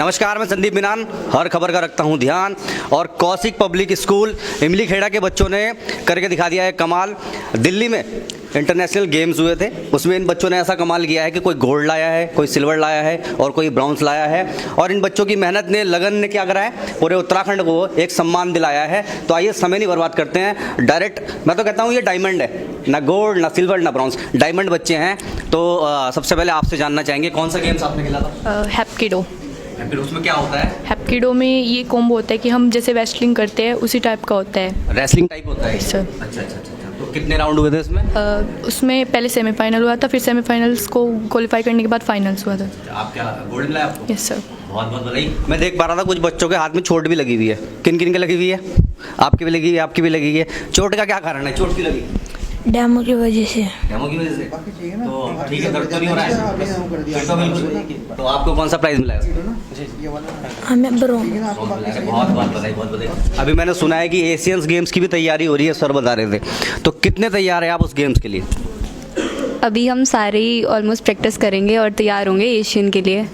नमस्कार, मैं संदीप मीनान, हर खबर का रखता हूं ध्यान। और कौशिक पब्लिक स्कूल इमली खेड़ा के बच्चों ने करके दिखा दिया है कमाल। दिल्ली में इंटरनेशनल गेम्स हुए थे, उसमें इन बच्चों ने ऐसा कमाल किया है कि कोई गोल्ड लाया है, कोई सिल्वर लाया है और कोई ब्रॉन्ज लाया है। और इन बच्चों की मेहनत ने, लगन ने क्या करा है, पूरे उत्तराखंड को एक सम्मान दिलाया है। तो आइए समय नहीं बर्बाद करते हैं, डायरेक्ट मैं तो कहता हूँ ये डायमंड है, ना गोल्ड ना सिल्वर ना ब्रॉन्ज, डायमंड बच्चे हैं। तो सबसे पहले आपसे जानना चाहेंगे कौन सा गेम्स आपने खेला था? हैप्किडो। उसमें क्या होता है? हैप्किडो में ये कॉम्बो होता है कि हम जैसे रेसलिंग करते हैं उसी टाइप का होता है। रेसलिंग टाइप होता है सर। अच्छा। तो कितने राउंड हुए थे इसमें? उसमें पहले सेमीफाइनल हुआ था, फिर सेमीफाइनल्स को क्वालिफाई करने के बाद फाइनल्स हुआ था। आप क्या गोल्ड मिला आपको? Yes sir. बहुत बहुत बधाई। मैं देख पा रहा था कुछ बच्चों के हाथ में चोट भी लगी हुई है। किन किन के लगी हुई है? आपकी भी लगी हुई है, आपकी भी लगी हुई है। चोट का क्या कारण है? चोट की लगी? डेमो की वजह से। डेमो की वजह से? तो ठीक है, दर्द तो नहीं हो रहा है? फिर तो बिल्कुल। तो आपको कौन सा प्राइज मिला है? हमें ब्रोंज। बहुत बहुत बधाई, बहुत बधाई। अभी मैंने सुना है कि एशियंस गेम्स की भी तैयारी हो रही है, सर बता रहे थे। तो कितने तैयार हैं आप उस गेम्स के लिए? अभी हम सारे ही ऑलमोस्ट प्रैक्टिस करेंगे और तैयार होंगे एशियन के लिए।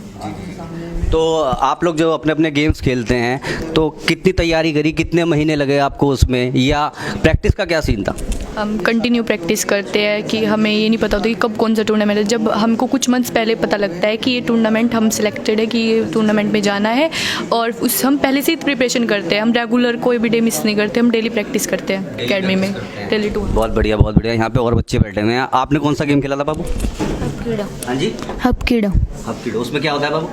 तो आप लोग जो अपने अपने गेम्स खेलते हैं, तो कितनी तैयारी करी, कितने महीने लगे आपको उसमें, या प्रैक्टिस का क्या सीन था? हम कंटिन्यू प्रैक्टिस करते हैं कि हमें ये नहीं पता होता कि कब कौन सा टूर्नामेंट है। जब हमको कुछ मंथ्स पहले पता लगता है कि ये टूर्नामेंट हम सिलेक्टेड है, कि ये टूर्नामेंट में जाना है, और उस हम पहले से ही प्रिपरेशन करते हैं। हम रेगुलर कोई भी डे मिस नहीं करते, हम डेली प्रैक्टिस करते हैं अकेडमी में, डेली टूर। बहुत बढ़िया, बहुत बढ़िया। यहाँ पे और बच्चे बैठे हुए हैं। आपने कौन सा गेम खेला था बाबू? हाँ जी, हैप्किडो। उसमें क्या होता है बाबू?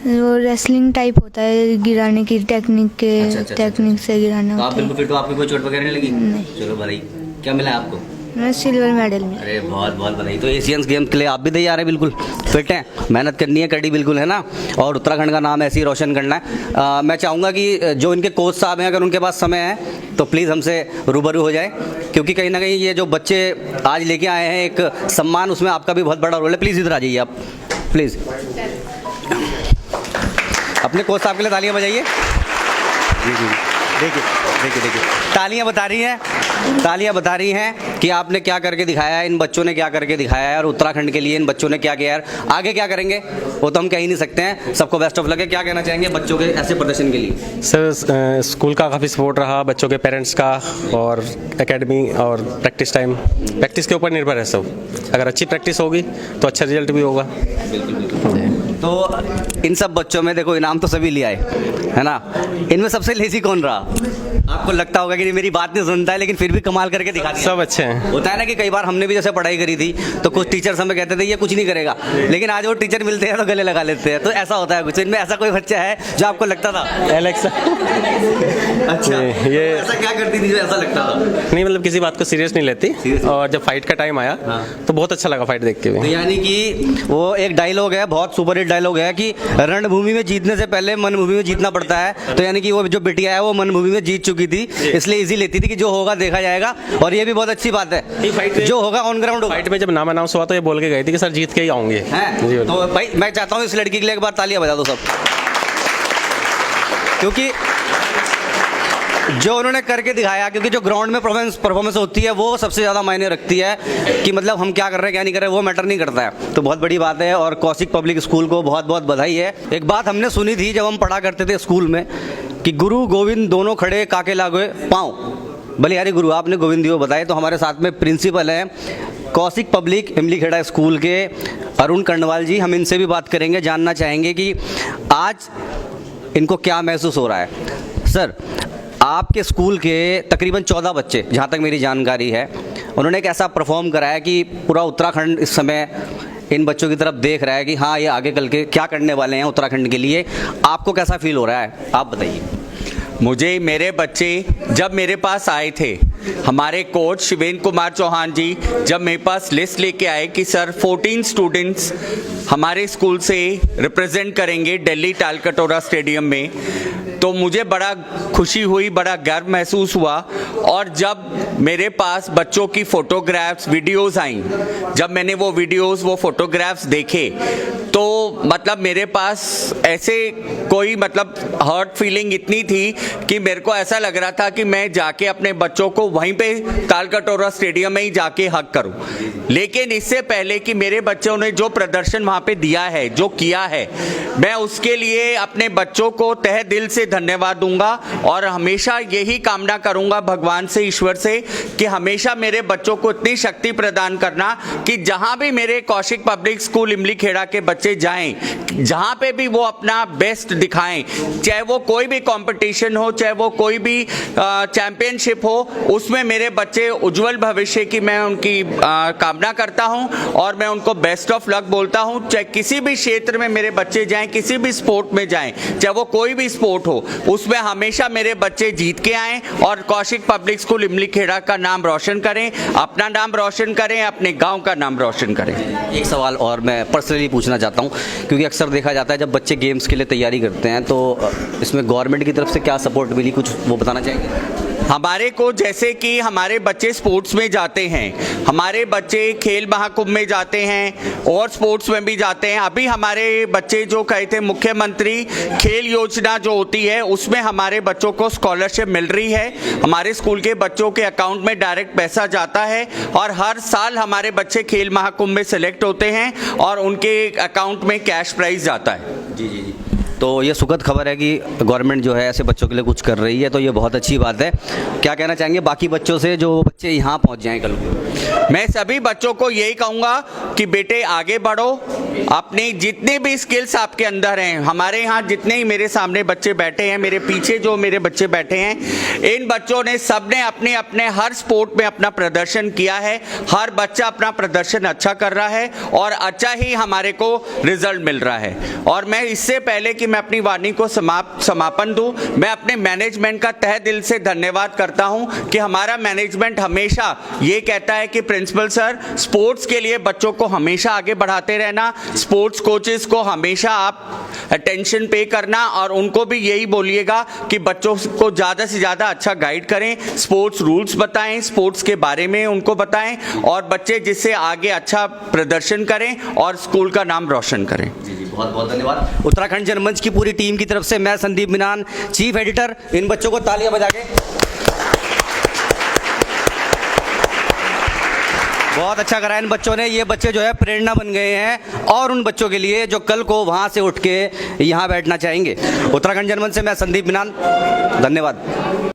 वो रेसलिंग टाइप होता है, गिराने की टेक्निक के टेक्निक से गिराना तो आप होता है। बिल्कुल फिर तो आपकी कोई चोट वगैरह नहीं लगी? नहीं। चलो बधाई। क्या मिला है आपको? मैं सिल्वर मेडल में। अरे बहुत बहुत बधाई। तो एशियंस गेम्स के लिए आप भी तैयार हैं? बिल्कुल फिट हैं, मेहनत करनी है कड़ी, बिल्कुल है ना। और उत्तराखंड का नाम ऐसे ही रोशन करना है। मैं चाहूँगा कि जो इनके कोच साहब हैं, अगर उनके पास समय है तो प्लीज़ हमसे रूबरू हो जाए, क्योंकि कहीं ना कहीं ये जो बच्चे आज लेके आए हैं एक सम्मान, उसमें आपका भी बहुत बड़ा रोल है। प्लीज़ इधर आ जाइए आप, प्लीज़। अपने कोच साहब के लिए तालियां बजाइए। जी, देखिए तालियां बता रही हैं कि आपने क्या करके दिखाया है, इन बच्चों ने क्या करके दिखाया है, और उत्तराखंड के लिए इन बच्चों ने क्या किया है। आगे क्या करेंगे वो तो हम कह ही नहीं सकते हैं। सबको बेस्ट ऑफ लक है। क्या कहना चाहेंगे बच्चों के ऐसे प्रदर्शन के लिए? सर, स्कूल का काफ़ी सपोर्ट रहा, बच्चों के पेरेंट्स का, और एकेडमी और प्रैक्टिस टाइम, प्रैक्टिस के ऊपर निर्भर है सब। अगर अच्छी प्रैक्टिस होगी तो अच्छा रिजल्ट भी होगा। तो इन सब बच्चों में देखो, इनाम तो सभी ले आए, है ना। इनमें सबसे लेजी कौन रहा? आपको लगता होगा कि मेरी बात नहीं सुनता है, लेकिन फिर भी कमाल करके दिखा दिया। सब अच्छे हैं। होता है ना कि कई बार हमने भी जैसे पढ़ाई करी थी तो कुछ टीचर्स हमें कहते थे ये कुछ नहीं करेगा, लेकिन आज वो टीचर मिलते हैं तो गले लगा लेते हैं। तो ऐसा होता है कुछ। इनमें ऐसा कोई बच्चा है जो आपको लगता था? एलेक्सा। अच्छा, ये ऐसा क्या करती थी जो ऐसा लगता था? नहीं, मतलब किसी बात को सीरियस नहीं लेती, और जब फाइट का टाइम आया तो बहुत अच्छा लगा फाइट देख के तो भी। यानी कि वो एक डायलॉग है, बहुत सुपर हिट डायलॉग है कि रणभूमि में जीतने से पहले मनभूमि में जीतना पड़ता है। तो यानी कि वो जो बिटिया है वो मनभूमि में जीत चुकी थी, इसलिए इजी लेती थी कि जो होगा देखा जाएगा। और ये भी बहुत अच्छी बात है, जो होगा ऑन ग्राउंड होगा। फाइट में जब नाम अनाउंस हुआ तो ये बोल के गई थी कि सर जीत के ही आऊंगे। जी, तो भाई मैं चाहता हूँ इस लड़की के लिए एक बार तालियां बजा दो सब, क्योंकि जो उन्होंने करके दिखाया, क्योंकि जो ग्राउंड में परफॉर्मेंस होती है वो सबसे ज़्यादा मायने रखती है, कि मतलब हम क्या कर रहे हैं क्या नहीं कर रहे, वो मैटर नहीं करता है। तो बहुत बड़ी बात है, और कौशिक पब्लिक स्कूल को बहुत बहुत बधाई है। एक बात हमने सुनी थी जब हम पढ़ा करते थे स्कूल में, कि गुरु गोविंद दोनों खड़े, काके लागोए पाँव। बलिहारी गुरु, आपने गोविंद दियो बताए। तो हमारे साथ में प्रिंसिपल हैं कौशिक पब्लिक इमली खेड़ा स्कूल के, अरुण कर्णवाल जी। हम इनसे भी बात करेंगे, जानना चाहेंगे कि आज इनको क्या महसूस हो रहा है। सर, आपके स्कूल के तकरीबन 14 बच्चे, जहाँ तक मेरी जानकारी है, उन्होंने एक ऐसा परफॉर्म कराया कि पूरा उत्तराखंड इस समय इन बच्चों की तरफ देख रहा है कि हाँ ये आगे कल के क्या करने वाले हैं उत्तराखंड के लिए। आपको कैसा फील हो रहा है, आप बताइए। मुझे मेरे बच्चे जब मेरे पास आए थे, हमारे कोच शिवेंद्र कुमार चौहान जी जब मेरे पास लिस्ट लेके आए कि सर 14 स्टूडेंट्स हमारे स्कूल से रिप्रेजेंट करेंगे दिल्ली तालकटोरा स्टेडियम में, तो मुझे बड़ा खुशी हुई, बड़ा गर्व महसूस हुआ। और जब मेरे पास बच्चों की फ़ोटोग्राफ्स, वीडियोस आई, जब मैंने वो वीडियोस, वो फ़ोटोग्राफ्स देखे, तो मतलब मेरे पास ऐसे कोई मतलब हर्ट फीलिंग इतनी थी कि मेरे को ऐसा लग रहा था कि मैं जाके अपने बच्चों को वहीं पे तालकटोरा स्टेडियम में ही जाके हक करूं। लेकिन इससे पहले कि मेरे बच्चों ने जो प्रदर्शन वहाँ पे दिया है, जो किया है, मैं उसके लिए अपने बच्चों को तहे दिल से धन्यवाद दूंगा और हमेशा यही कामना करूंगा भगवान से, ईश्वर से, कि हमेशा मेरे बच्चों को इतनी शक्ति प्रदान करना कि जहां भी मेरे कौशिक पब्लिक स्कूल इमली खेड़ा के बच्चे जाएं, जहां पे भी वो अपना बेस्ट दिखाएं, चाहे वो कोई भी कंपटीशन हो, चाहे वो कोई भी चैंपियनशिप हो, उसमें मेरे बच्चे उज्जवल भविष्य की मैं उनकी कामना करता हूं और मैं उनको बेस्ट ऑफ लक बोलता हूं। चाहे किसी भी क्षेत्र में मेरे बच्चे जाएं, किसी भी स्पोर्ट में जाएं, चाहे वो कोई भी स्पोर्ट हो, उसमें हमेशा मेरे बच्चे जीत के आएं और कौशिक पब्लिक स्कूल इमली खेड़ा का नाम रोशन करें, अपना नाम रोशन करें, अपने गांव का नाम रोशन करें। एक सवाल और मैं पर्सनली पूछना चाहता हूँ, क्योंकि अक्सर देखा जाता है जब बच्चे गेम्स के लिए तैयारी करते हैं तो इसमें गवर्नमेंट की तरफ से क्या सपोर्ट मिली, कुछ वो बताना चाहेंगे? हमारे को जैसे कि हमारे बच्चे स्पोर्ट्स में जाते हैं, हमारे बच्चे खेल महाकुंभ में जाते हैं और स्पोर्ट्स में भी जाते हैं। अभी हमारे बच्चे जो कहे थे मुख्यमंत्री खेल योजना जो होती है उसमें हमारे बच्चों को स्कॉलरशिप मिल रही है। हमारे स्कूल के बच्चों के अकाउंट में डायरेक्ट पैसा जाता है और हर साल हमारे बच्चे खेल महाकुंभ में सेलेक्ट होते हैं और उनके अकाउंट में कैश प्राइज जाता है। जी जी जी। तो ये सुखद खबर है कि गवर्नमेंट जो है ऐसे बच्चों के लिए कुछ कर रही है, तो ये बहुत अच्छी बात है। क्या कहना चाहेंगे बाकी बच्चों से जो बच्चे यहाँ पहुँच जाएं कल को? मैं सभी बच्चों को यही कहूँगा कि बेटे आगे बढ़ो, अपनी जितने भी स्किल्स आपके अंदर हैं, हमारे यहाँ जितने ही मेरे सामने बच्चे बैठे हैं, मेरे पीछे जो मेरे बच्चे बैठे हैं, इन बच्चों ने सबने अपने अपने हर स्पोर्ट में अपना प्रदर्शन किया है। हर बच्चा अपना प्रदर्शन अच्छा कर रहा है और अच्छा ही हमारे को रिजल्ट मिल रहा है। और मैं इससे पहले कि मैं अपनी वाणी को समापन दूं, मैं अपने मैनेजमेंट का तहे दिल से धन्यवाद करता हूं कि हमारा मैनेजमेंट हमेशा ये कहता है कि प्रिंसिपल सर, स्पोर्ट्स के लिए बच्चों को हमेशा आगे बढ़ाते रहना, स्पोर्ट्स कोचेस को हमेशा आप अटेंशन पे करना और उनको भी यही बोलिएगा कि बच्चों को ज़्यादा से ज़्यादा अच्छा गाइड करें, स्पोर्ट्स रूल्स बताएं, स्पोर्ट्स के बारे में उनको बताएं और बच्चे जिससे आगे अच्छा प्रदर्शन करें और स्कूल का नाम रोशन करें। बहुत बहुत धन्यवाद। उत्तराखंड जनमंच की पूरी टीम की तरफ से मैं संदीप मीनान, चीफ एडिटर, इन बच्चों को तालियां बजा के बहुत अच्छा करा इन बच्चों ने। ये बच्चे जो है प्रेरणा बन गए हैं और उन बच्चों के लिए जो कल को वहां से उठ के यहाँ बैठना चाहेंगे। उत्तराखंड जनमंच से मैं संदीप मीनान, धन्यवाद।